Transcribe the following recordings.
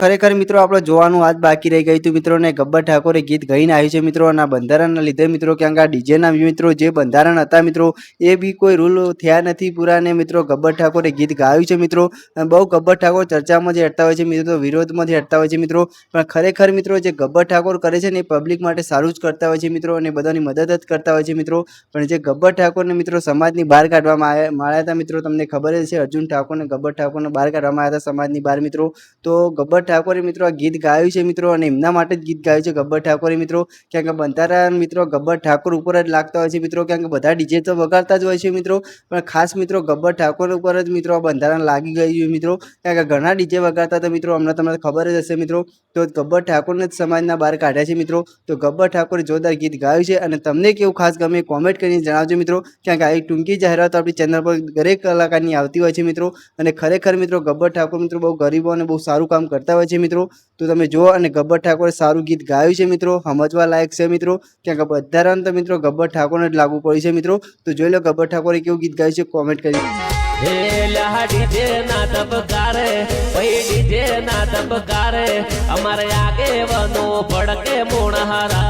खरेखर मित्रों आपणे जोवानुं आज बाकी रही गयुं हतुं मित्रों ने गब्बर ठाकोरे गीत गाईने आव्युं छे मित्रों अने बंधारणना लीधे मित्रों क्यांक आ डीजेना मित्रों जे बंधारण हता मित्रों ए बी कोई रूल थया नथी पूरा ने मित्रों गब्बर ठाकोरे गीत गायुं छे मित्रों बहु गब्बर ठाकोर चर्चामां जे हटता होय छे मित्रों विरोधमां जे हटता होय छे मित्रों पण खरेखर मित्रों जे गब्बर ठाकोर करे छे ने पब्लिक माटे सारूं ज करता होय छे मित्रों अने बधानी मदद ज करता होय छे मित्रों पण जे गब्बर ठाकोरने मित्रों समाजनी बहार काढवामां आव्या हता मित्रों तमने खबर ज छे अर्जुन ठाकोरने गब्बर ठाकोरने बहार काढवामां आव्या हता समाजनी बहार मित्रों तो गब्बर ठाकोरे मित्रों आ गीत गायुं छे मित्रों अने एमना माटे ज गीत गायुं छे गब्बर ठाकोरे मित्रों क्यांक बंधारण मित्रों गब्बर ठाकोर उपर ज लागता होय छे मित्रों क्यांक बधा डीजे तो वगाड़ता ज होय छे मित्रों पण खास मित्रों गब्बर ठाकोर उपर ज मित्रों बंधारण लागी गयुं मित्रों क्यांक घणा डीजे वगाड़ता तो मित्रों हमणे तमने खबर ज हशे मित्रों तो गब्बर ठाकोरने ज समाजना बहार काढ्या छे मित्रों तो गब्बर ठाकोरे जोरदार गीत गायुं छे अने तमने केवुं खास गमे कॉमेंट करीने जणावजो मित्रों क्यांक आ टूंकी जाहेरात आपणी चेनल पर दरेक कलाकारनी आवती होय छे मित्रों अने खरेखर मित्रों गब्बर ठाकोर मित्रों बहु गरीबों अने बहु सारुं काम करता होय छे मित्रों तो तमे जो अने गब्बर ठाकोरे सारूं गीत गायुं छे मित्रों समजवा लायक छे मित्रों क्यांक बंधारण तो मित्रों गब्बर ठाकोरने ज लागू पड्युं छे मित्रों तो जोई लो गब्बर ठाकोरे केवुं गीत गायुं छे कॉमेंट करीने डीजे ना तबकारे भाई डीजे ना तबकारे हमारे आगे वनो पड़के मोणहारा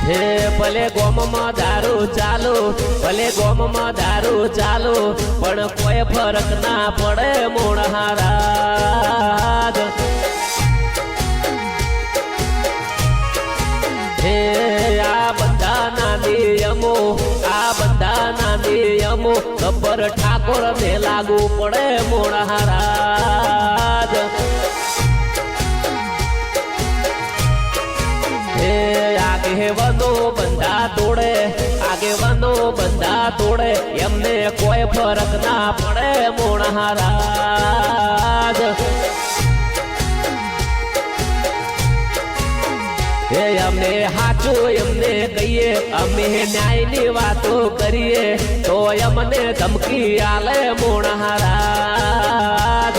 हे भले गोम में दारू चालू भले गोम में दारू चालू पण कोई फरक ना पड़े मोणहारा नियमो गब्बर ठाकोर ने लागू पड़े मोणहाराज आगे वनो बंधा तोड़े आगे वनो बंधा तोड़े एमने कोई फरक ना पड़े मोणहाराज अमे हाचो एमने कहिए अमे न्याय नी वातो करिए तो अमने धमकी आले मोणहाराज।